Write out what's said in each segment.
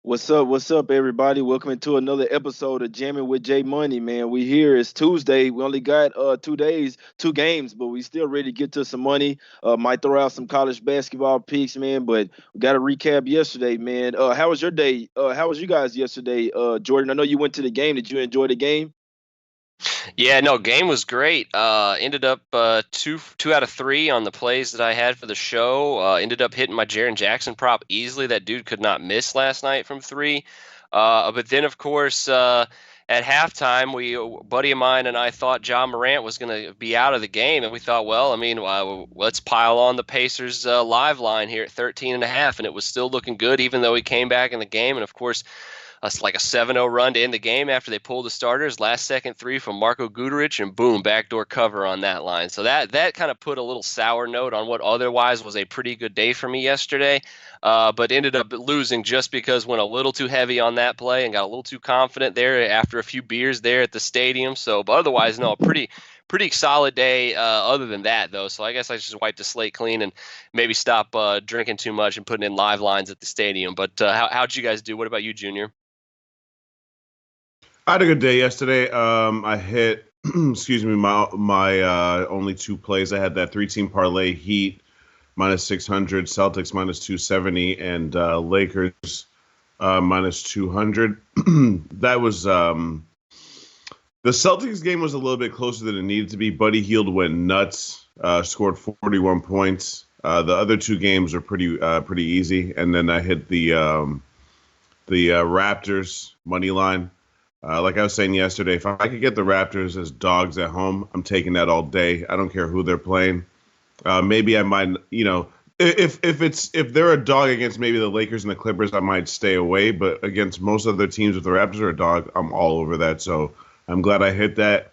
What's up, everybody? Welcome to another episode of Jamming with J Money, man. We here. It's Tuesday. We only got 2 days, 2 games, but we still ready to get to some money. Might throw out some college basketball picks, man. But we got to recap yesterday, man. How was your day? How was you guys yesterday, Jordan? I know you went to the game. Did you enjoy the game? Yeah, no, game was great. Ended up two out of three on the plays that I had for the show. Ended up hitting my Jaren Jackson prop easily. That dude could not miss last night from three. But then, of course, at halftime, a buddy of mine and I thought John Morant was going to be out of the game, and we thought, well, I mean, let's pile on the Pacers live line here at 13 and a half, and it was still looking good, even though he came back in the game, and of course like a 7-0 run to end the game after they pulled the starters. Last second three from Marco Guduric, and boom, backdoor cover on that line. So that kind of put a little sour note on what otherwise was a pretty good day for me yesterday, but ended up losing just because went a little too heavy on that play and got a little too confident there after a few beers there at the stadium. So, but otherwise, no, pretty solid day other than that, though. So I guess I just wiped the slate clean and maybe stop drinking too much and putting in live lines at the stadium. But how'd you guys do? What about you, Junior? I had a good day yesterday. I hit, excuse me, my only two plays. I had that three-team parlay: Heat minus 600, Celtics minus 270, and Lakers minus 200. That was the Celtics game was a little bit closer than it needed to be. Buddy Hield went nuts, scored 41 points. The other two games are pretty easy, and then I hit the Raptors money line. Like I was saying yesterday, if I could get the Raptors as dogs at home, I'm taking that all day. I don't care who they're playing. Maybe I might, if they're a dog against maybe the Lakers and the Clippers, I might stay away. But against most other teams, if the Raptors are a dog, I'm all over that. So I'm glad I hit that.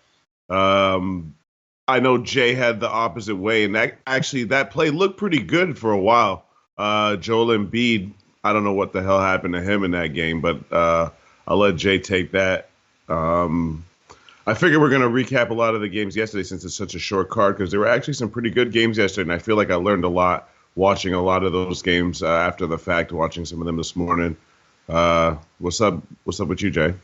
I know Jay had the opposite way, and that play looked pretty good for a while. Joel Embiid, I don't know what the hell happened to him in that game, but I'll let Jay take that. I figure we're going to recap a lot of the games yesterday since it's such a short card because there were actually some pretty good games yesterday, and I feel like I learned a lot watching a lot of those games after the fact, watching some of them this morning. What's up? What's up with you, Jay?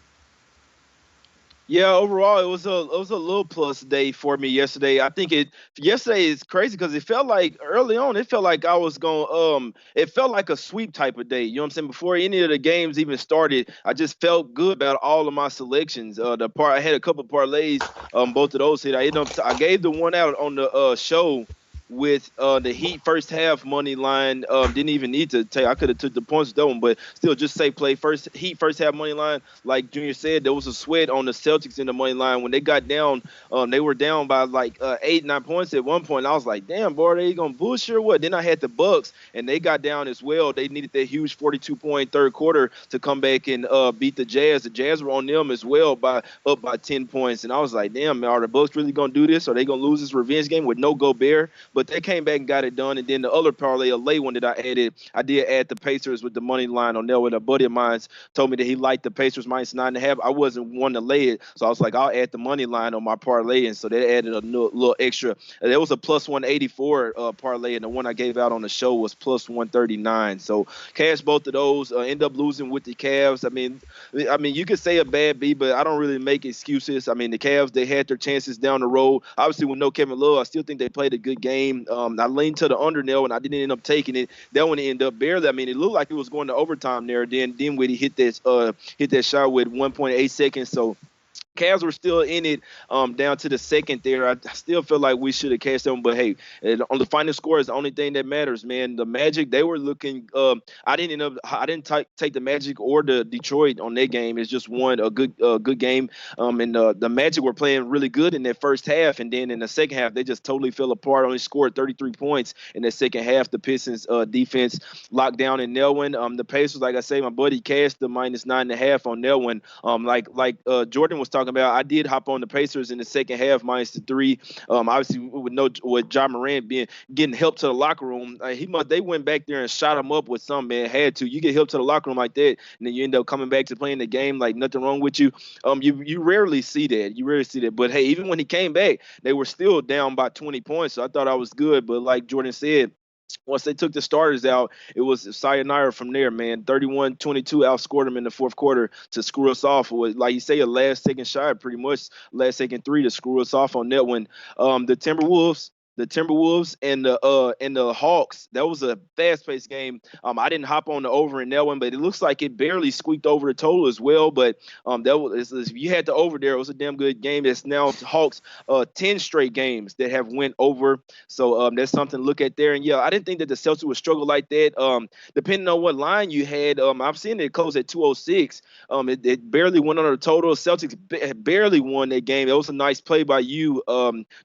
Yeah, overall it was a little plus day for me yesterday. I think it yesterday is crazy because it felt like early on it felt like I was going it felt like a sweep type of day. You know what I'm saying? Before any of the games even started, I just felt good about all of my selections. I had a couple of parlays, both of those hit. I gave the one out on the show with the Heat first half money line. Didn't even need to take. I could have took the points with that one, but still, just say play first Heat first half money line. Like Junior said, there was a sweat on the Celtics in the money line when they got down. They were down by like 8, 9 points at one point. I was like, damn, boy, they gonna bullshit or what? Then I had the Bucks, and they got down as well. They needed that huge 42-point third quarter to come back and beat the Jazz. The Jazz were on them as well by up by 10 points, and I was like, damn, man, are the Bucks really gonna do this? Are they gonna lose this revenge game with no Gobert? But they came back and got it done. And then the other parlay, a late one that I added, I did add the Pacers with the money line on there. With a buddy of mine told me that he liked the Pacers minus 9.5. I wasn't one to lay it, so I was like, I'll add the money line on my parlay, and so they added a little extra. There was a plus 184 parlay, and the one I gave out on the show was plus 139. So cash both of those. End up losing with the Cavs. I mean, you could say a bad beat, but I don't really make excuses. I mean, the Cavs, they had their chances down the road. Obviously, with no Kevin Love, I still think they played a good game. I leaned to the under nail, and I didn't end up taking it. That one ended up barely. I mean, it looked like it was going to overtime there. Then Dinwiddie hit that shot with 1.8 seconds. So Cavs were still in it down to the second there. I still feel like we should have cashed them, but hey, on the final score is the only thing that matters, man. The Magic, they were looking. I didn't take the Magic or the Detroit on their game. It's just one a good game. And the Magic were playing really good in that first half, and then in the second half they just totally fell apart. Only scored 33 points in the second half. The Pistons defense locked down in Nelwyn. The Pacers, like I say, my buddy cashed the minus 9.5 on Nelwyn. Like Jordan was talking about, I did hop on the Pacers in the second half minus the three. Obviously with John Morant getting help to the locker room, they went back there and shot him up with some man had to. You get help to the locker room like that, and then you end up coming back to playing the game like nothing wrong with you. You rarely see that. You rarely see that. But hey, even when he came back, they were still down by 20 points. So I thought I was good. But like Jordan said, once they took the starters out, it was sayonara from there, man. 31-22 outscored them in the fourth quarter to screw us off. It was, like you say, a last-second shot, pretty much last-second three to screw us off on that one. The Timberwolves and the Hawks. That was a fast-paced game. I didn't hop on the over in that one, but it looks like it barely squeaked over the total as well. But that was if you had the over there, it was a damn good game. It's now Hawks 10 straight games that have went over. So that's something to look at there. And yeah, I didn't think that the Celtics would struggle like that. Depending on what line you had, I've seen it close at 206. It barely went under the total. Celtics barely won that game. It was a nice play by you,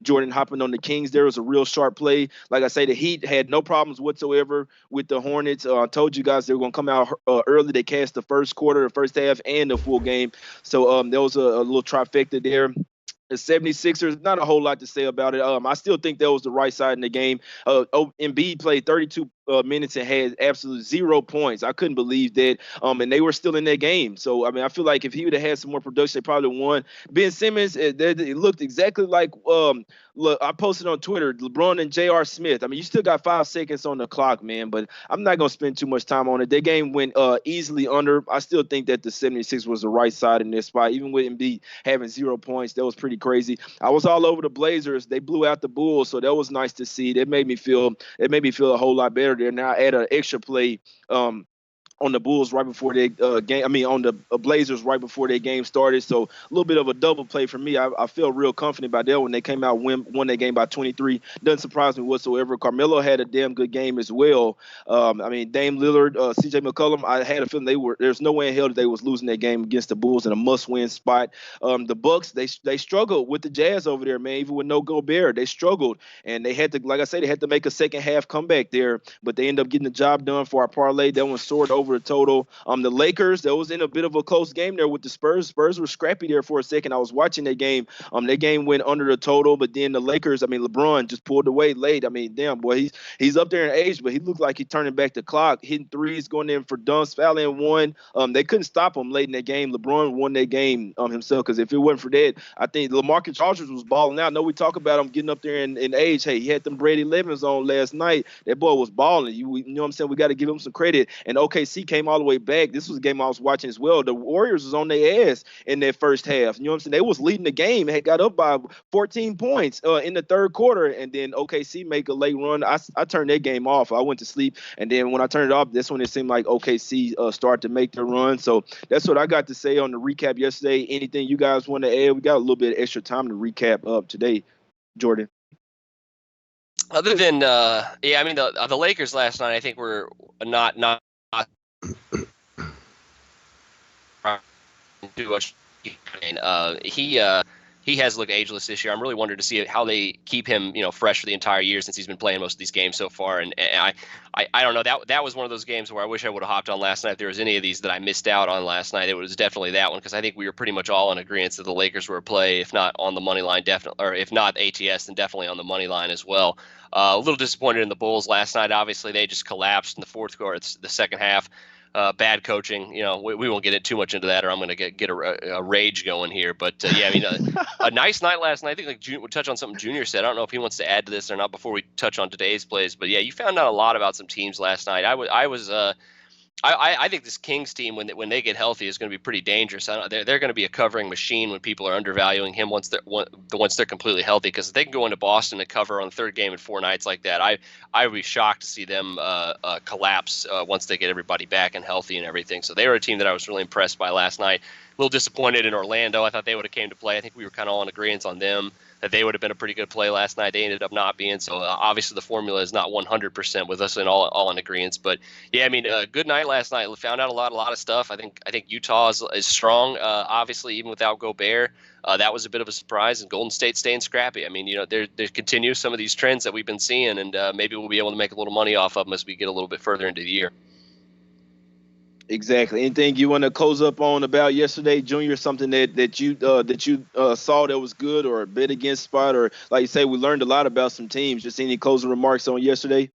Jordan, hopping on the Kings. There was a real sharp play. Like I say, the Heat had no problems whatsoever with the Hornets. I told you guys they were going to come out early. They cashed the first quarter, the first half, and the full game. So there was a little trifecta there. The 76ers, not a whole lot to say about it. I still think that was the right side in the game. Embiid played 32 minutes and had absolutely 0 points. I couldn't believe that. And they were still in that game. So, I mean, I feel like if he would have had some more production, they probably won. Ben Simmons, it looked exactly like look, I posted on Twitter, LeBron and J.R. Smith. I mean, you still got 5 seconds on the clock, man, but I'm not going to spend too much time on it. That game went easily under. I still think that the 76 was the right side in this spot, even with Embiid having 0 points. That was pretty crazy. I was all over the Blazers. They blew out the Bulls, so that was nice to see. It made me feel a whole lot better there. Now I add an extra play on the Bulls right before they game. I mean, on the Blazers right before their game started. So a little bit of a double play for me. I feel real confident about that when they came out won that game by 23. Doesn't surprise me whatsoever. Carmelo had a damn good game as well. I mean, Dame Lillard, C.J. McCollum. I had a feeling there's no way in hell that they was losing that game against the Bulls in a must-win spot. The Bucks, they struggled with the Jazz over there, man. Even with no Gobert, they struggled, and they had to, like I said, they had to make a second half comeback there. But they ended up getting the job done for our parlay. That one soared over the total. The Lakers, that was in a bit of a close game there with the Spurs. Spurs were scrappy there for a second. I was watching that game. That game went under the total, but then the Lakers, I mean, LeBron just pulled away late. I mean, damn, boy, he's up there in age, but he looked like he's turning back the clock, hitting threes, going in for dunks, fouling one. They couldn't stop him late in that game. LeBron won that game himself, because if it wasn't for that, I think LaMarcus Aldridge was balling out. I know we talk about him getting up there in age. Hey, he had them Brady Levens on last night. That boy was balling. You know what I'm saying? We got to give him some credit. And OKC came all the way back. This was a game I was watching as well. The Warriors was on their ass in that first half. You know what I'm saying? They was leading the game. Had got up by 14 points in the third quarter, and then OKC make a late run. I turned that game off. I went to sleep, and then when I turned it off, that's when it seemed like OKC started to make their run. So that's what I got to say on the recap yesterday. Anything you guys want to add? We got a little bit of extra time to recap up today, Jordan. Other than I mean the Lakers last night, I think were not too much. He has looked ageless this year. I'm really wondering to see how they keep him, fresh for the entire year, since he's been playing most of these games so far. And I don't know. That was one of those games where I wish I would have hopped on last night. If there was any of these that I missed out on last night, it was definitely that one, because I think we were pretty much all in agreement that the Lakers were a play, if not on the money line, definitely, or if not ATS, then definitely on the money line as well. A little disappointed in the Bulls last night. Obviously, they just collapsed in the fourth quarter. It's the second half. Bad coaching, we won't get too much into that, or I'm going to get a rage going here. But yeah, I mean, a nice night last night. I think we'll touch on something Junior said. I don't know if he wants to add to this or not before we touch on today's plays. But yeah, you found out a lot about some teams last night. I think this Kings team, when they get healthy, is going to be pretty dangerous. They're going to be a covering machine when people are undervaluing him once they're completely healthy. Because if they can go into Boston and cover on the third game in 4 nights like that, I would be shocked to see them collapse once they get everybody back and healthy and everything. So they were a team that I was really impressed by last night. A little disappointed in Orlando. I thought they would have came to play. I think we were kind of all in agreement on them, that they would have been a pretty good play last night. They ended up not being. So obviously the formula is not 100% with us and all in agreement. But yeah, I mean, good night last night. Found out a lot of stuff. I think Utah is strong. Obviously, even without Gobert, that was a bit of a surprise. And Golden State staying scrappy. I mean, there continue some of these trends that we've been seeing, and maybe we'll be able to make a little money off of them as we get a little bit further into the year. Exactly. Anything you want to close up on about yesterday, Junior? Something that you saw that was good, or a bet against spot, or like you say, we learned a lot about some teams. Just any closing remarks on yesterday?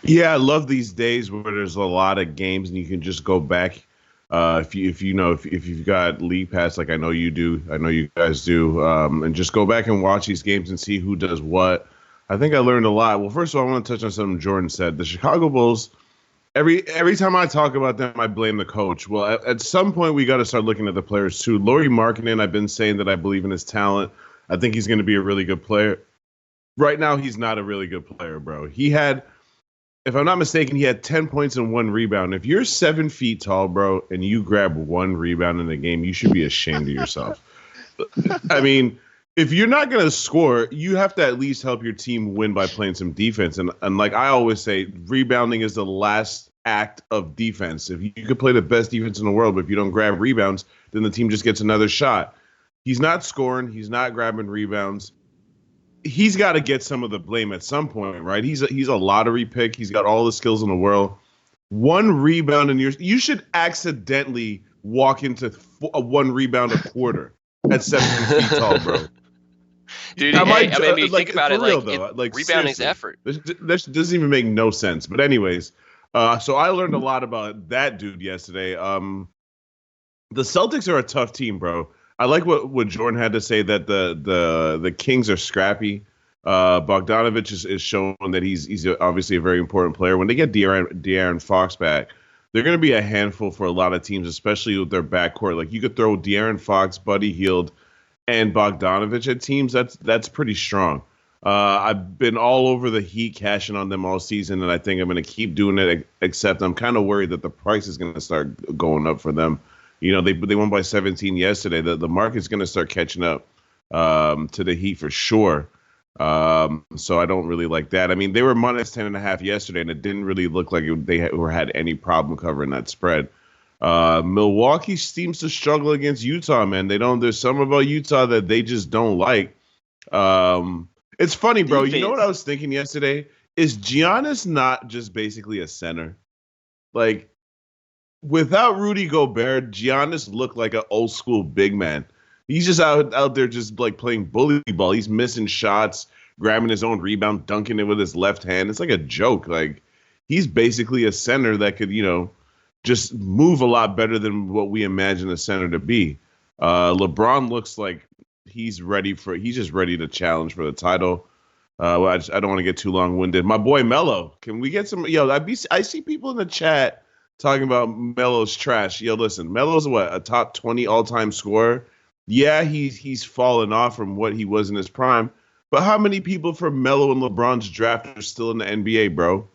Yeah, I love these days where there's a lot of games and you can just go back. If you've got League Pass, like I know you do, I know you guys do, and just go back and watch these games and see who does what. I think I learned a lot. Well, first of all, I want to touch on something Jordan said. The Chicago Bulls. Every time I talk about them, I blame the coach. Well, at some point, we got to start looking at the players too. Lauri Markkanen, I've been saying that I believe in his talent. I think he's going to be a really good player. Right now, he's not a really good player, bro. He had, if I'm not mistaken, he had 10 points and 1 rebound. If you're 7 feet tall, bro, and you grab 1 rebound in a game, you should be ashamed of yourself. I mean, if you're not going to score, you have to at least help your team win by playing some defense. And like I always say, rebounding is the last act of defense. If you could play the best defense in the world, but if you don't grab rebounds, then the team just gets another shot. He's not scoring. He's not grabbing rebounds. He's got to get some of the blame at some point, right? He's a lottery pick. He's got all the skills in the world. 1 rebound in you should accidentally walk into 1 rebound a quarter at 7 feet tall, bro. Dude, I mean, like, think about it, real, though. rebounding is effort. This doesn't even make no sense. But anyways, so I learned a lot about that dude yesterday. The Celtics are a tough team, bro. I like what Jordan had to say that the Kings are scrappy. Bogdanovich is showing that he's obviously a very important player. When they get De'Aaron Fox back, they're going to be a handful for a lot of teams, especially with their backcourt. Like you could throw De'Aaron Fox, Buddy Hield, and Bogdanovich at teams. That's pretty strong. I've been all over the Heat cashing on them all season, and I think I'm going to keep doing it. Except I'm kind of worried that the price is going to start going up for them. You know, they won by 17 yesterday. The market's going to start catching up to the Heat for sure. So I don't really like that. I mean, they were minus 10.5 yesterday, and it didn't really look like they had any problem covering that spread. Milwaukee seems to struggle against Utah, man. There's some about Utah that they just don't like. It's funny, bro. Defense. You know what I was thinking yesterday? Is Giannis not just basically a center? Like, without Rudy Gobert, Giannis looked like an old school big man. He's just out there just like playing bully ball. He's missing shots, grabbing his own rebound, dunking it with his left hand. It's like a joke. Like, he's basically a center that could, just move a lot better than what we imagine a center to be. LeBron looks like he's just ready to challenge for the title. I don't want to get too long-winded. My boy Melo, can we get some? I see people in the chat talking about Melo's trash. Listen, Melo's a top 20 all-time scorer. Yeah, he's fallen off from what he was in his prime. But how many people from Melo and LeBron's draft are still in the NBA, bro?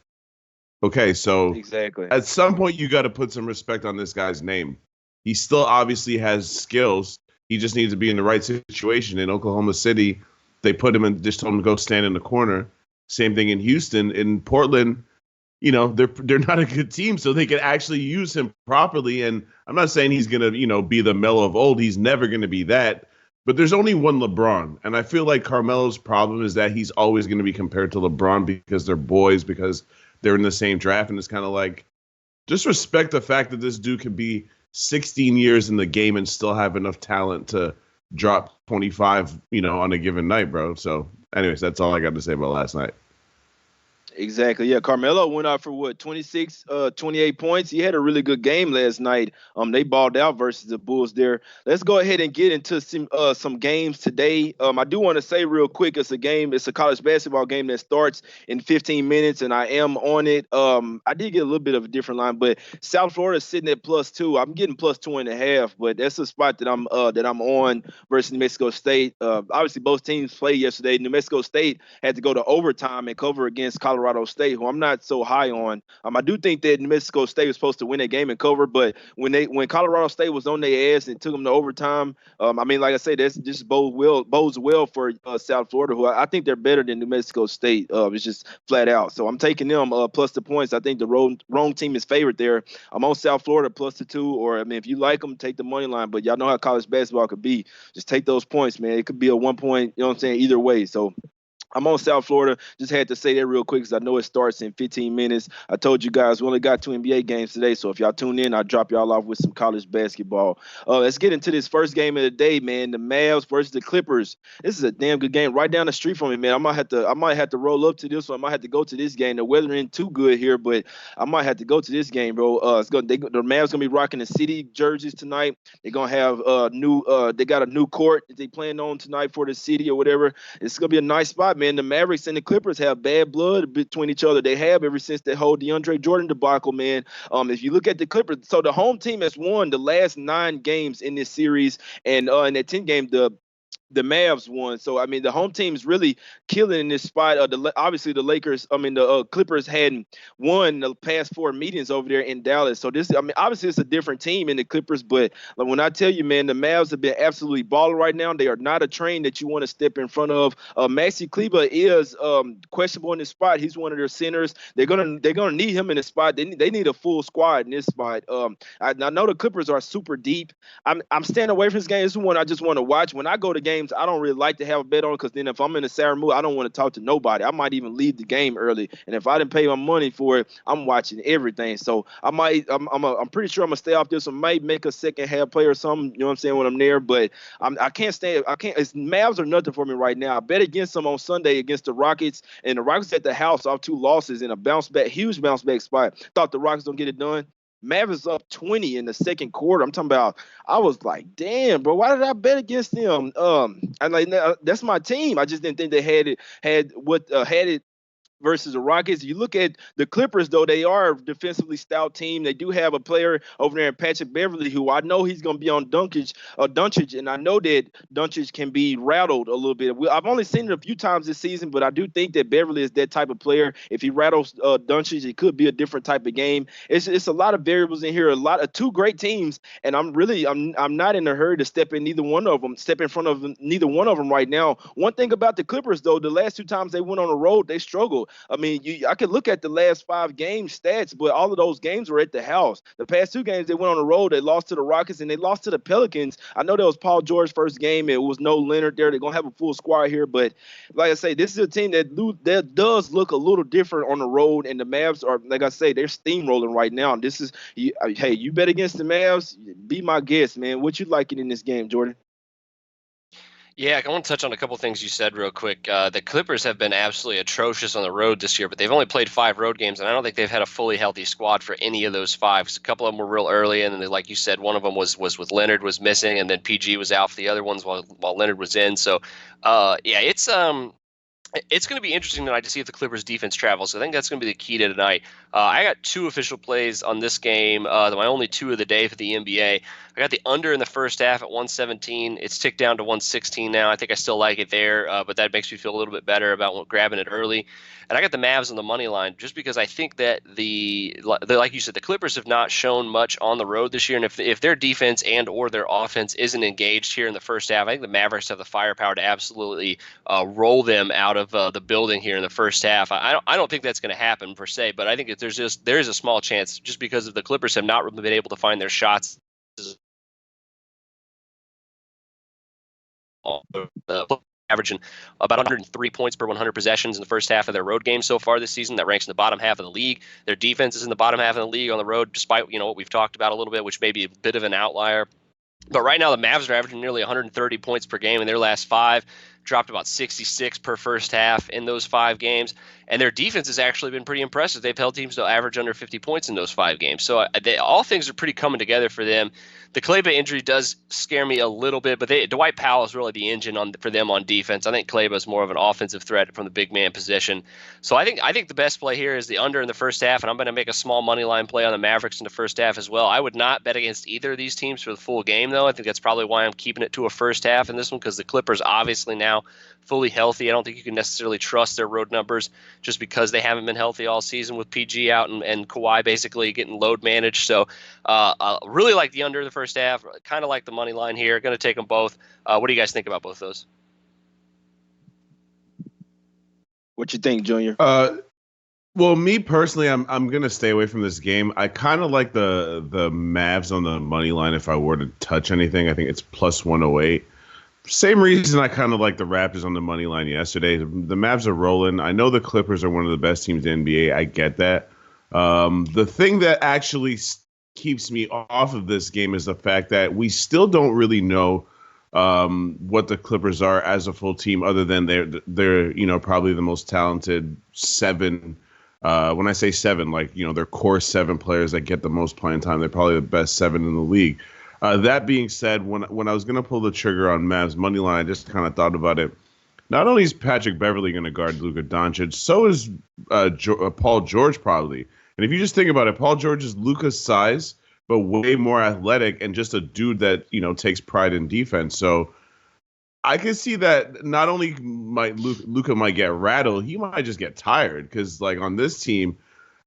Okay, so exactly. At some point you got to put some respect on this guy's name. He still obviously has skills. He just needs to be in the right situation. In Oklahoma City, they put him in, just told him to go stand in the corner. Same thing in Houston. In Portland, they're not a good team, so they can actually use him properly. And I'm not saying he's going to, be the Melo of old. He's never going to be that. But there's only one LeBron. And I feel like Carmelo's problem is that he's always going to be compared to LeBron because they're boys, because they're in the same draft. And it's kind of like, just respect the fact that this dude could be 16 years in the game and still have enough talent to drop 25, on a given night, bro. So anyways, that's all I got to say about last night. Exactly. Yeah, Carmelo went out for 26, 28 points. He had a really good game last night. They balled out versus the Bulls there. Let's go ahead and get into some games today. I do want to say real quick, it's a college basketball game that starts in 15 minutes, and I am on it. I did get a little bit of a different line, but South Florida is sitting at +2. I'm getting +2.5, but that's a spot that I'm on versus New Mexico State. Obviously, both teams played yesterday. New Mexico State had to go to overtime and cover against Colorado State, who I'm not so high on. I do think that New Mexico State was supposed to win that game and cover, but when Colorado State was on their ass and took them to overtime, like I said, that's just bodes well for South Florida, who I think they're better than New Mexico State. It's just flat out. So I'm taking them plus the points. I think the wrong team is favored there. I'm on South Florida plus the 2, or if you like them, take the money line. But y'all know how college basketball could be. Just take those points, man. It could be a 1 point, either way. So I'm on South Florida. Just had to say that real quick because I know it starts in 15 minutes. I told you guys we only got 2 NBA games today, so if y'all tune in, I'll drop y'all off with some college basketball. Let's get into this first game of the day, man. The Mavs versus the Clippers. This is a damn good game right down the street from me, man. I might have to roll up to this one. I might have to go to this game. The weather ain't too good here, but I might have to go to this game, bro. The Mavs gonna be rocking the city jerseys tonight. They're gonna have they got a new court that they plan on tonight for the city or whatever. It's gonna be a nice spot, man. man, the Mavericks and the Clippers have bad blood between each other. They have ever since that whole DeAndre Jordan debacle, man. If you look at the Clippers, so the home team has won the last 9 games in this series, and in that 10 game, the Mavs won. So I mean, the home team is really killing in this spot. Obviously the Lakers, the Clippers hadn't won the past 4 meetings over there in Dallas. So this, I mean, obviously it's a different team in the Clippers, but like, when I tell you, man, the Mavs have been absolutely balling right now. They are not a train that you want to step in front of. Maxi Kleber is questionable in this spot. He's one of their centers. They're gonna need him in this spot. They need a full squad in this spot. I know the Clippers are super deep. I'm staying away from this game. This is one I just want to watch. When I go to games, I don't really like to have a bet on, because then if I'm in a sour mood, I don't want to talk to nobody. I might even leave the game early. And if I didn't pay my money for it, I'm watching everything. So I'm pretty sure I'm gonna stay off this. I might make a second half play or something. You know what I'm saying, when I'm there. But I can't stand. It's Mavs are nothing for me right now. I bet against them on Sunday against the Rockets, and the Rockets at the house off 2 losses in a huge bounce back spot. Thought the Rockets don't get it done. Mavericks up 20 in the second quarter. I'm talking about, I was like, damn, bro, why did I bet against them? And like, that's my team. I just didn't think they had it versus the Rockets. You look at the Clippers, though, they are a defensively stout team. They do have a player over there in Patrick Beverly, who I know he's going to be on Doncic, and I know that Doncic can be rattled a little bit. I've only seen it a few times this season, but I do think that Beverly is that type of player. If he rattles Doncic, it could be a different type of game. It's a lot of variables in here, a lot of 2 great teams, and I'm not in a hurry to step in front of neither one of them right now. One thing about the Clippers, though, the last 2 times they went on the road, they struggled. I mean, I could look at the last 5 game stats, but all of those games were at the house. The past 2 games they went on the road, they lost to the Rockets and they lost to the Pelicans. I know that was Paul George's first game. It was no Leonard there. They're going to have a full squad here. But like I say, this is a team that does look a little different on the road, and the Mavs are, like I say, they're steamrolling right now. And this is, hey, you bet against the Mavs, be my guest, man. What you liking in this game, Jordan? Yeah, I want to touch on a couple things you said real quick. The Clippers have been absolutely atrocious on the road this year, but they've only played 5 road games, and I don't think they've had a fully healthy squad for any of those 5. A couple of them were real early, and then, like you said, one of them was with Leonard was missing, and then PG was out for the other ones while Leonard was in. So, it's going to be interesting tonight to see if the Clippers defense travels. I think that's going to be the key to tonight. I got 2 official plays on this game, my only 2 of the day for the NBA. I got the under in the first half at 117. It's ticked down to 116 now. I think I still like it there, but that makes me feel a little bit better about grabbing it early. And I got the Mavs on the money line just because I think that like you said, the Clippers have not shown much on the road this year. And if their defense and or their offense isn't engaged here in the first half, I think the Mavericks have the firepower to absolutely roll them out of the building here in the first half. I don't think that's going to happen per se, but I think there is a small chance just because of the Clippers have not really been able to find their shots. Averaging about 103 points per 100 possessions in the first half of their road games so far this season. That ranks in the bottom half of the league. Their defense is in the bottom half of the league on the road, despite what we've talked about a little bit, which may be a bit of an outlier. But right now, the Mavs are averaging nearly 130 points per game in their last 5. Dropped about 66 per first half in those 5 games. And their defense has actually been pretty impressive. They've held teams to average under 50 points in those 5 games. So all things are pretty coming together for them. The Kleber injury does scare me a little bit, but Dwight Powell is really the engine for them on defense. I think Kleber is more of an offensive threat from the big man position. So I think the best play here is the under in the first half, and I'm going to make a small money line play on the Mavericks in the first half as well. I would not bet against either of these teams for the full game, though. I think that's probably why I'm keeping it to a first half in this one, because the Clippers obviously now fully healthy. I don't think you can necessarily trust their road numbers just because they haven't been healthy all season with PG out and Kawhi basically getting load managed. So really like the under the first half, kind of like the money line here. Going to take them both. What do you guys think about both of those? What you think, Junior? Well, me personally, I'm gonna stay away from this game. I kind of like the Mavs on the money line. If I were to touch anything, I think it's plus 108. Same reason I kind of like the Raptors on the money line yesterday. The Mavs are rolling. I know the Clippers are one of the best teams in the NBA. I get that. The thing that actually keeps me off of this game is the fact that we still don't really know what the Clippers are as a full team, other than they're probably the most talented 7. When I say 7, like their core 7 players that get the most playing time, they're probably the best 7 in the league. That being said, when I was going to pull the trigger on Mavs money line, I just kind of thought about it. Not only is Patrick Beverly going to guard Luka Doncic, so is Paul George probably. And if you just think about it, Paul George is Luka's size, but way more athletic and just a dude that takes pride in defense. So I could see that not only might Luka might get rattled, he might just get tired because like on this team,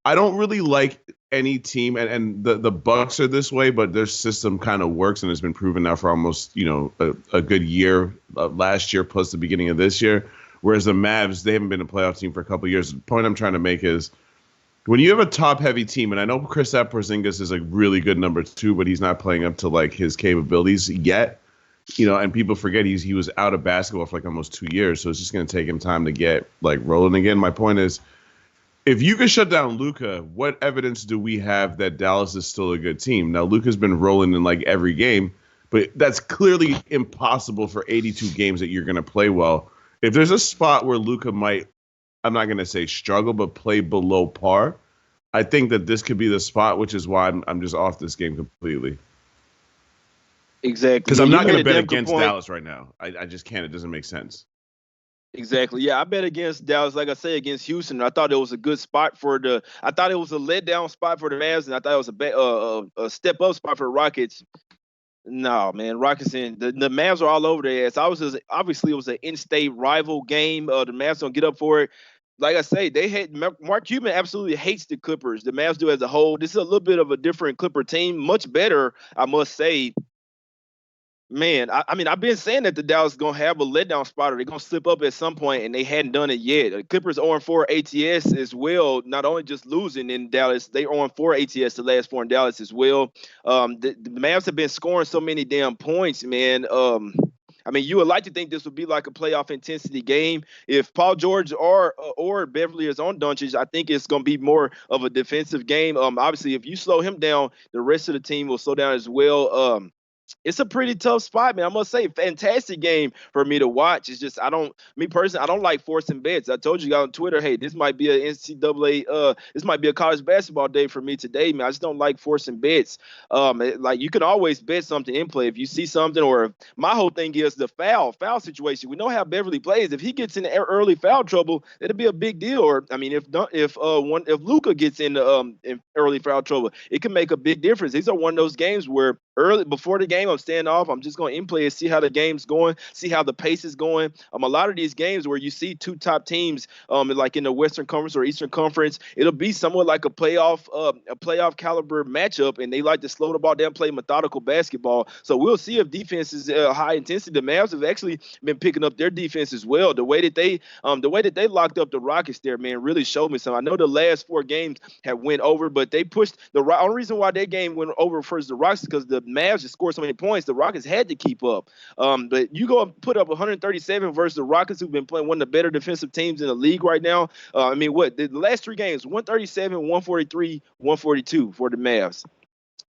I don't really like any team, and the Bucks are this way, but their system kind of works and has been proven now for almost a good year, last year plus the beginning of this year. Whereas the Mavs, they haven't been a playoff team for a couple of years. The point I'm trying to make is when you have a top heavy team, and I know Kristaps Porzingis is a really good number 2, but he's not playing up to like his capabilities yet. And people forget he was out of basketball for like almost 2 years, so it's just going to take him time to get like rolling again. My point is, if you could shut down Luka, what evidence do we have that Dallas is still a good team? Now, Luka's been rolling in like every game, but that's clearly impossible for 82 games that you're going to play well. If there's a spot where Luka might, I'm not going to say struggle, but play below par, I think that this could be the spot, which is why I'm just off this game completely. Exactly. Because I'm not going to bet against Dallas right now. I just can't. It doesn't make sense. Exactly. Yeah, I bet against Dallas, like I say, against Houston. I thought it was a good spot I thought it was a letdown spot for the Mavs, and I thought it was a step up spot for the Rockets. No, man, Rockets and the Mavs are all over their ass. Obviously it was an in-state rival game. The Mavs don't get up for it. Like I say, Mark Cuban absolutely hates the Clippers. The Mavs do as a whole. This is a little bit of a different Clipper team, much better, I must say. Man, I mean, I've been saying that the Dallas is going to have a letdown spot or they're going to slip up at some point, and they hadn't done it yet. The Clippers 0-4 ATS as well, not only just losing in Dallas, they 0-4 ATS the last 4 in Dallas as well. The Mavs have been scoring so many damn points, man. I mean, you would like to think this would be like a playoff intensity game. If Paul George or Beverly is on Doncic, I think it's going to be more of a defensive game. Obviously, if you slow him down, the rest of the team will slow down as well. It's a pretty tough spot, man. I must say, fantastic game for me to watch. It's just, me personally, I don't like forcing bets. I told you guys on Twitter, hey, this might be a NCAA, this might be a college basketball day for me today, man. I just don't like forcing bets. Like you can always bet something in play if you see something, or my whole thing is the foul situation. We know how Beverly plays. If he gets in early foul trouble, it'll be a big deal. Or I mean, if Luka gets in early foul trouble, it can make a big difference. These are one of those games where early before the game, I'm staying off. I'm just going to in-play and see how the game's going, see how the pace is going. A lot of these games where you see 2 top teams, like in the Western Conference or Eastern Conference, it'll be somewhat like a playoff caliber matchup, and they like to slow the ball down, play methodical basketball. So we'll see if defense is high intensity. The Mavs have actually been picking up their defense as well. The way that they locked up the Rockets there, man, really showed me something. I know the last 4 games have went over, but they pushed the only reason why that game went over versus the Rockets is because the Mavs just scored so many points. The Rockets had to keep up. But you go and put up 137 versus the Rockets, who've been playing one of the better defensive teams in the league right now. I mean, the last 3 games, 137, 143, 142 for the Mavs.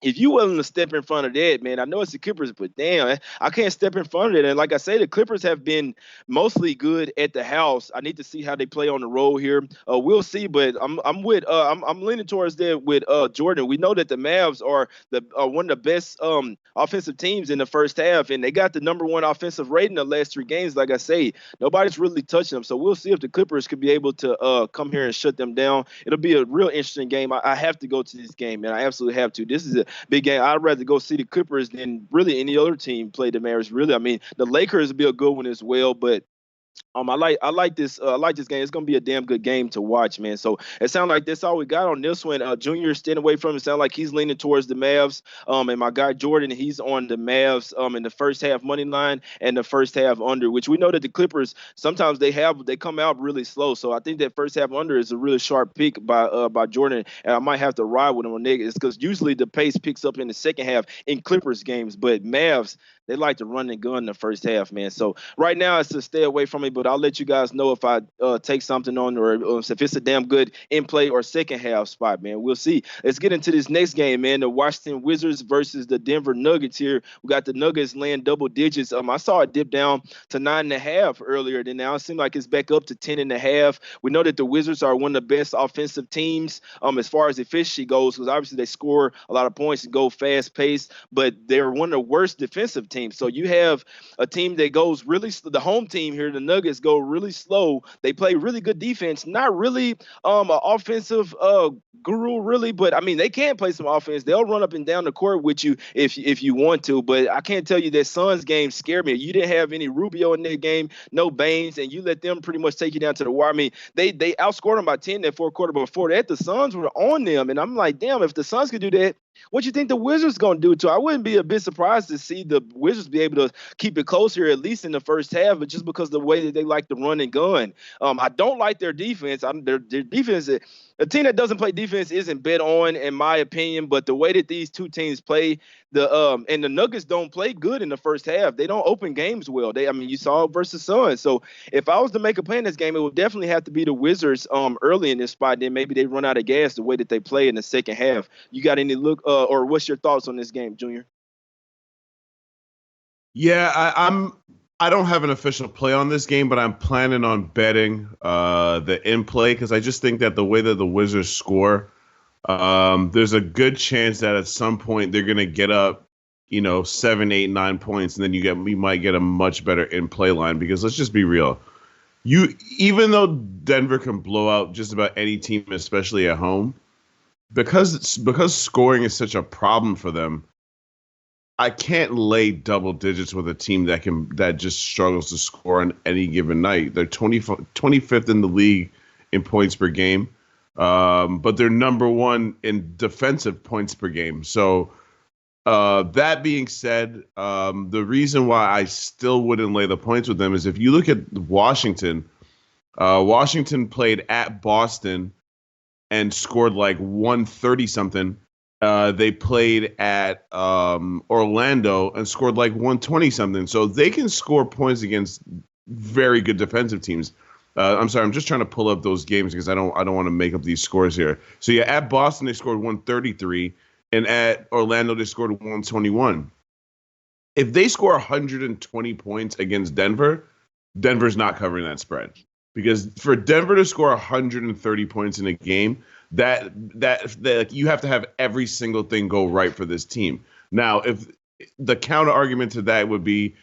If you willing to step in front of that, man, I know it's the Clippers, but damn, I can't step in front of it. And like I say, the Clippers have been mostly good at the house. I need to see how they play on the road here. We'll see, but I'm leaning towards that with Jordan. We know that the Mavs are one of the best offensive teams in the first half, and they got the number 1 offensive rating the last 3 games. Like I say, nobody's really touching them, so we'll see if the Clippers could be able to come here and shut them down. It'll be a real interesting game. I have to go to this game, man. I absolutely have to. This is a big game. I'd rather go see the Clippers than really any other team play the Mavericks. Really, I mean, the Lakers will be a good one as well, but I like this game. It's gonna be a damn good game to watch, man. So it sounds like that's all we got on this one. Junior staying away from it. Sound like he's leaning towards the Mavs. And my guy Jordan, he's on the Mavs in the first half money line and the first half under, which we know that the Clippers sometimes they come out really slow. So I think that first half under is a really sharp pick by Jordan, and I might have to ride with him on that. It's because usually the pace picks up in the second half in Clippers games, but Mavs, they like to run and gun in the first half, man. So right now it's to stay away from it, but I'll let you guys know if I take something on or if it's a damn good in-play or second half spot, man. We'll see. Let's get into this next game, man. The Washington Wizards versus the Denver Nuggets here. We got the Nuggets laying double digits. I saw it dip down to 9.5 earlier. Then now it seems like it's back up to 10.5. We know that the Wizards are one of the best offensive teams as far as efficiency goes, because obviously they score a lot of points and go fast-paced, but they're one of the worst defensive team. So you have a team that goes really the home team here, the Nuggets go really slow. They play really good defense, not really an offensive guru really, but I mean they can play some offense. They'll run up and down the court with you if you want to. But I can't tell you that Suns game scared me. You didn't have any Rubio in that game, no Baines, and you let them pretty much take you down to the wire. I mean, they outscored them by 10 that fourth quarter, but before that, the Suns were on them. And I'm like, damn, if the Suns could do that, what you think the Wizards going to do to it? I wouldn't be a bit surprised to see the Wizards be able to keep it close here, at least in the first half, but just because of the way that they like to run and gun. I don't like their defense. Their defense, a team that doesn't play defense isn't bet on, in my opinion, but the way that these two teams play, and the Nuggets don't play good in the first half. They don't open games well. You saw it versus Suns. So if I was to make a play in this game, it would definitely have to be the Wizards early in this spot. Then maybe they run out of gas the way that they play in the second half. You got any look or what's your thoughts on this game, Junior? Yeah, I don't have an official play on this game, but I'm planning on betting the in play because I just think that the way that the Wizards score, there's a good chance that at some point they're gonna get up, 7, 8, 9 points, and then you might get a much better in play line because let's just be real. Even though Denver can blow out just about any team, especially at home, because scoring is such a problem for them, I can't lay double digits with a team that just struggles to score on any given night. They're 25th in the league in points per game, but they're number one in defensive points per game. So that being said, the reason why I still wouldn't lay the points with them is if you look at Washington, Washington played at Boston and scored like 130 something. They played at Orlando and scored like 120 something. So they can score points against very good defensive teams. I'm sorry, I'm just trying to pull up those games because I don't want to make up these scores here. So yeah, at Boston they scored 133, and at Orlando they scored 121. If they score 120 points against Denver, Denver's not covering that spread. Because for Denver to score 130 points in a game, that you have to have every single thing go right for this team. Now, if the counter argument to that would be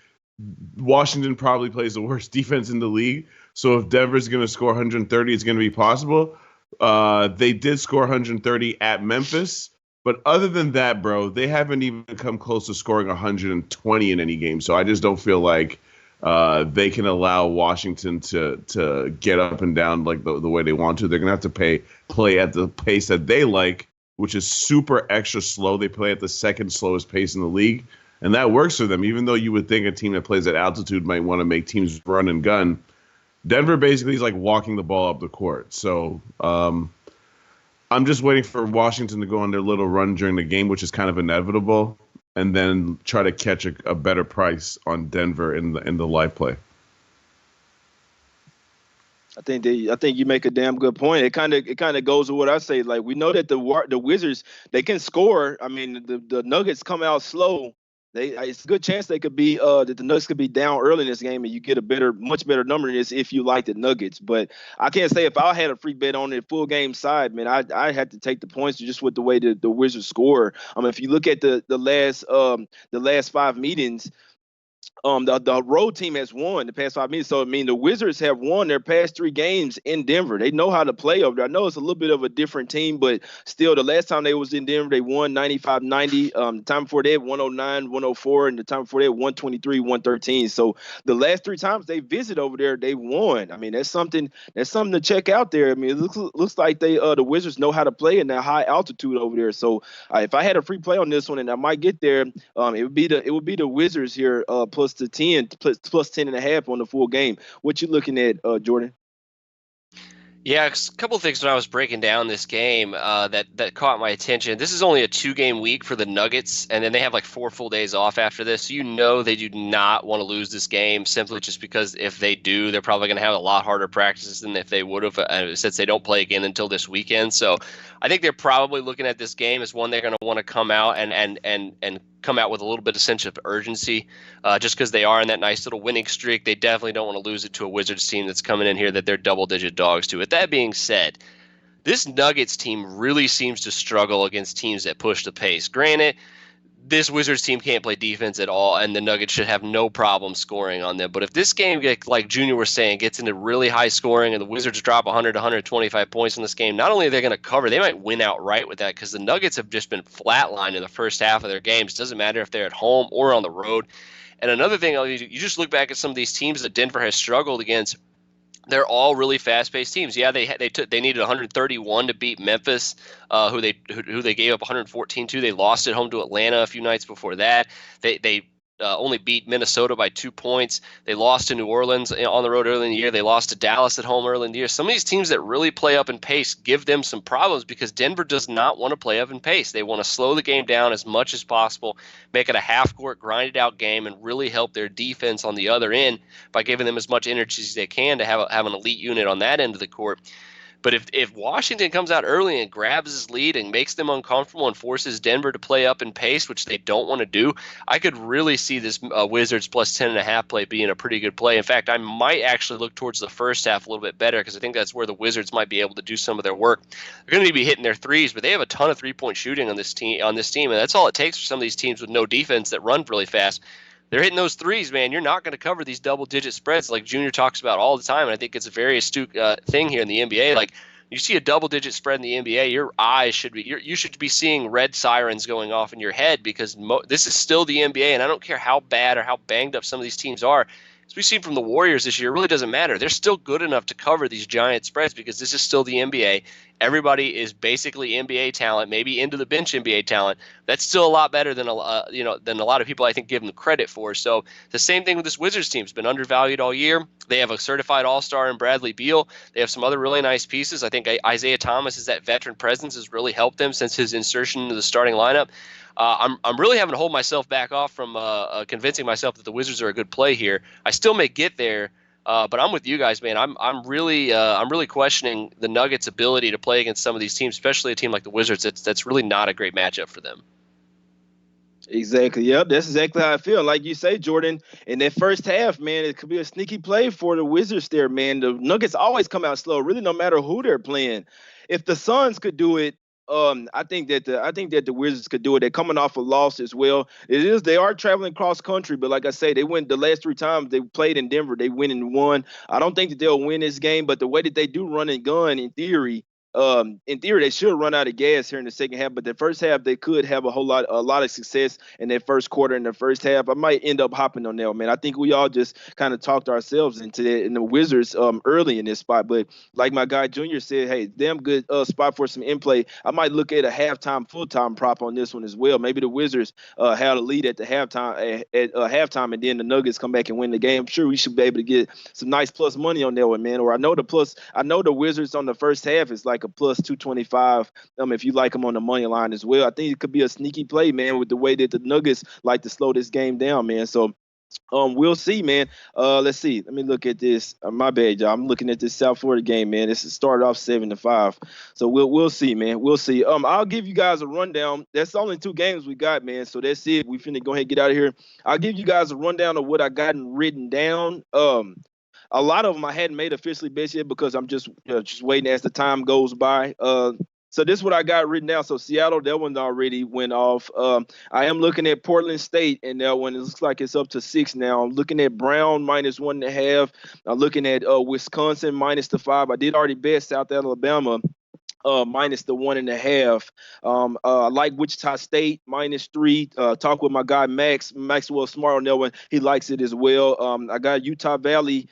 Washington probably plays the worst defense in the league, so if Denver's going to score 130, it's going to be possible. They did score 130 at Memphis, but other than that, bro, they haven't even come close to scoring 120 in any game. So I just don't feel like they can allow Washington to get up and down like the way they want to. They're gonna have to play at the pace that they like, which is super extra slow. They play at the second slowest pace in the league, and that works for them. Even though you would think a team that plays at altitude might want to make teams run and gun, Denver basically is like walking the ball up the court. So I'm just waiting for Washington to go on their little run during the game, which is kind of inevitable, and then try to catch a better price on Denver in the live play. I think you make a damn good point. It kind of goes with what I say. Like, we know that the Wizards, they can score. I mean, the Nuggets come out slow. It's a good chance they could be that the Nuggets could be down early in this game, and you get much better number in this if you like the Nuggets. But I can't say if I had a free bet on the full game side, man, I had to take the points just with the way the Wizards score. If you look at the last 5 meetings, the road team has won the past 5 meetings. So, the Wizards have won their past 3 games in Denver. They know how to play over there. I know it's a little bit of a different team, but still, the last time they was in Denver, they won 95-90. The time before that, 109-104, and the time before that, 123-113. So the last 3 times they visit over there, they won. That's something to check out there. It looks like the Wizards know how to play in that high altitude over there. So if I had a free play on this one, and I might get there, it would be the Wizards here plus the 10 plus 10.5 on the full game. What you looking at, Jordan? Yeah, a couple of things when I was breaking down this game that caught my attention. This is only a 2-game week for the Nuggets, and then they have like 4 full days off after this. So they do not want to lose this game simply just because if they do, they're probably going to have a lot harder practices than if they would have since they don't play again until this weekend. So I think they're probably looking at this game as one they're going to want to come out and come out with a little bit of sense of urgency just because they are in that nice little winning streak. They definitely don't want to lose it to a Wizards team that's coming in here that they're double-digit dogs to. With that being said, this Nuggets team really seems to struggle against teams that push the pace. Granted, this Wizards team can't play defense at all, and the Nuggets should have no problem scoring on them. But if this game, like Junior was saying, gets into really high scoring and the Wizards drop 100 to 125 points in this game, not only are they going to cover, they might win outright with that because the Nuggets have just been flatlined in the first half of their games. It doesn't matter if they're at home or on the road. And another thing, you just look back at some of these teams that Denver has struggled against. They're all really fast-paced teams. Yeah, they needed 131 to beat Memphis, who they gave up 114 to. They lost at home to Atlanta a few nights before that. They only beat Minnesota by 2 points. They lost to New Orleans on the road early in the year. They lost to Dallas at home early in the year. Some of these teams that really play up in pace give them some problems because Denver does not want to play up in pace. They want to slow the game down as much as possible, make it a half-court, grinded-out game, and really help their defense on the other end by giving them as much energy as they can to have an elite unit on that end of the court. But if Washington comes out early and grabs his lead and makes them uncomfortable and forces Denver to play up in pace, which they don't want to do, I could really see this Wizards plus 10.5 play being a pretty good play. In fact, I might actually look towards the first half a little bit better because I think that's where the Wizards might be able to do some of their work. They're going to be hitting their threes, but they have a ton of three-point shooting on this team, and that's all it takes for some of these teams with no defense that run really fast. They're hitting those threes, man. You're not going to cover these double-digit spreads like Junior talks about all the time, and I think it's a very astute thing here in the NBA. Like, you see a double-digit spread in the NBA, your eyes should be you should be seeing red sirens going off in your head because this is still the NBA, and I don't care how bad or how banged up some of these teams are. As we've seen from the Warriors this year, it really doesn't matter. They're still good enough to cover these giant spreads because this is still the NBA. Everybody is basically NBA talent, maybe into the bench NBA talent. That's still a lot better than a lot of people I think give them credit for. So the same thing with this Wizards team. It's been undervalued all year. They have a certified all-star in Bradley Beal. They have some other really nice pieces. I think Isaiah Thomas is that veteran presence has really helped them since his insertion into the starting lineup. I'm really having to hold myself back off from convincing myself that the Wizards are a good play here. I still may get there, but I'm with you guys, man. I'm really questioning the Nuggets' ability to play against some of these teams, especially a team like the Wizards. That's really not a great matchup for them. Exactly. Yep. That's exactly how I feel. Like you say, Jordan, in that first half, man, it could be a sneaky play for the Wizards there, man. The Nuggets always come out slow, really, no matter who they're playing. If the Suns could do it, I think that the Wizards could do it. They're coming off a loss as well. They are traveling cross country, but like I say, they went the last 3 times they played in Denver. They win and won. I don't think that they'll win this game, but the way that they do run and gun, in theory, they should run out of gas here in the second half. But the first half, they could have a lot of success in that first quarter. In the first half, I might end up hopping on that, man. I think we all just kind of talked ourselves into that in the Wizards early in this spot. But like my guy Junior said, hey, damn good spot for some in play. I might look at a halftime, full-time prop on this one as well. Maybe the Wizards had a lead at the halftime, and then the Nuggets come back and win the game. I'm sure we should be able to get some nice plus money on that one, man. Or I know the Wizards on the first half is like a plus 225 if you like them on the money line as well. I think it could be a sneaky play, man, with the way that the Nuggets like to slow this game down, man. So we'll see, man. Let's see. Let me look at this. My bad, y'all. I'm looking at this South Florida game, man. This started off 7-5. So we'll see, man. We'll see. I'll give you guys a rundown. That's only 2 games we got, man. So that's it. We finna go ahead and get out of here. I'll give you guys a rundown of what I got written down. A lot of them I hadn't made officially bets yet because I'm just waiting as the time goes by. So this is what I got written down. So Seattle, that one already went off. I am looking at Portland State, and that one, it looks like it's up to 6 now. I'm looking at Brown minus 1.5. I'm looking at Wisconsin minus the 5. I did already bet South Alabama minus the 1.5. I like Wichita State minus 3. Talk with my guy Maxwell Smart on that one. He likes it as well. I got Utah Valley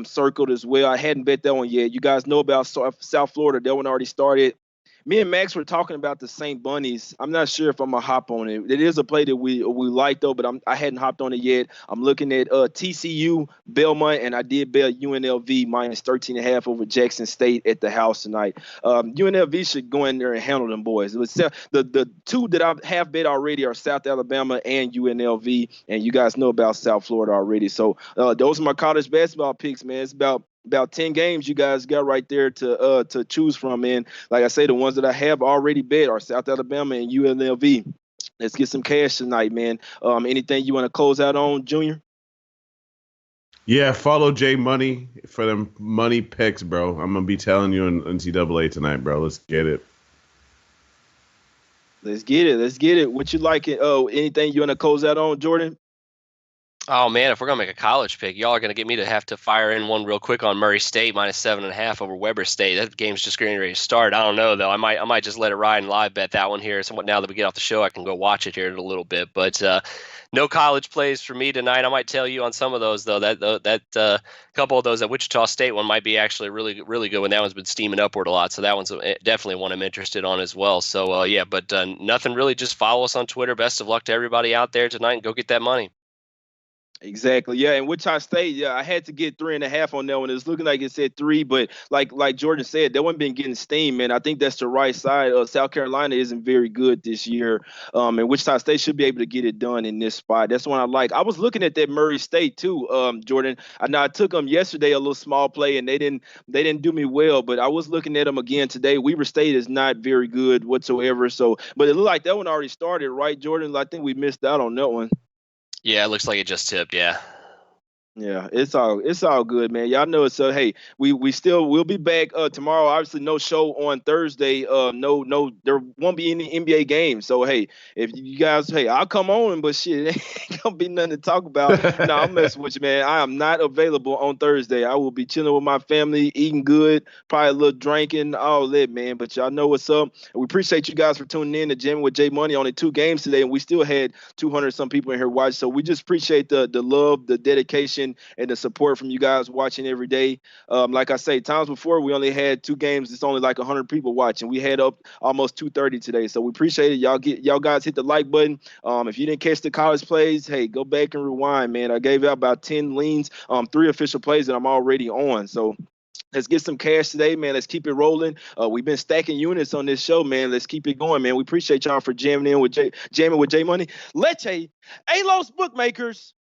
circled as well. I hadn't bet that one yet. You guys know about South Florida. That one already started. Me and Max were talking about the St. Bunnies. I'm not sure if I'm going to hop on it. It is a play that we like, though, but I hadn't hopped on it yet. I'm looking at TCU, Belmont, and I did bet UNLV minus 13.5 over Jackson State at the house tonight. UNLV should go in there and handle them boys. The 2 that I have bet already are South Alabama and UNLV, and you guys know about South Florida already. So those are my college basketball picks, man. It's about 10 games you guys got right there to choose from, man. Like I say, the ones that I have already bet are South Alabama and UNLV. Let's get some cash tonight, man. Anything you want to close out on, Junior? Yeah, follow J Money for them money picks, bro. I'm going to be telling you in NCAA tonight, bro. Let's get it. Let's get it. Let's get it. What you like? Anything you want to close out on, Jordan? Oh man, if we're gonna make a college pick, y'all are gonna get me to have to fire in one real quick on Murray State -7.5 over Weber State. That game's just getting ready to start. I don't know though. I might just let it ride and live bet that one here. Somewhat now that we get off the show, I can go watch it here in a little bit. But no college plays for me tonight. I might tell you on some of those though. That couple of those, that Wichita State one might be actually really really good one. That one's been steaming upward a lot, so that one's definitely one I'm interested on as well. So yeah, but nothing really. Just follow us on Twitter. Best of luck to everybody out there tonight, and go get that money. Exactly. Yeah, and Wichita State, yeah, I had to get 3.5 on that one. It was looking like it said 3, but like Jordan said, that one been getting steam, man. I think that's the right side. South Carolina isn't very good this year, and Wichita State should be able to get it done in this spot. That's one I like. I was looking at that Murray State too, Jordan. I know I took them yesterday, a little small play, and they didn't do me well. But I was looking at them again today. Weber State is not very good whatsoever. So, but it looked like that one already started, right, Jordan? I think we missed out on that one. Yeah, it looks like it just tipped. Yeah. Yeah, it's all good, man. Y'all know it. So hey, we'll be back tomorrow. Obviously, no show on Thursday. No, there won't be any NBA games. So hey, if you guys, hey, I'll come on, but shit, it ain't gonna be nothing to talk about. No, I'm messing with you, man. I am not available on Thursday. I will be chilling with my family, eating good, probably a little drinking, all that, man. But y'all know what's up. We appreciate you guys for tuning in to Jamming with J Money. Only 2 games today, and we still had 200 some people in here watch. So we just appreciate the love, the dedication, and the support from you guys watching every day. Like I say, times before we only had 2 games. It's only like 100 people watching. We had up almost 230 today, so we appreciate it. Y'all guys hit the like button. If you didn't catch the college plays, hey, go back and rewind, man. I gave out about 10 leans, 3 official plays that I'm already on. So let's get some cash today, man. Let's keep it rolling. We've been stacking units on this show, man. Let's keep it going, man. We appreciate y'all for jamming with J Money. Leche, Alos Bookmakers.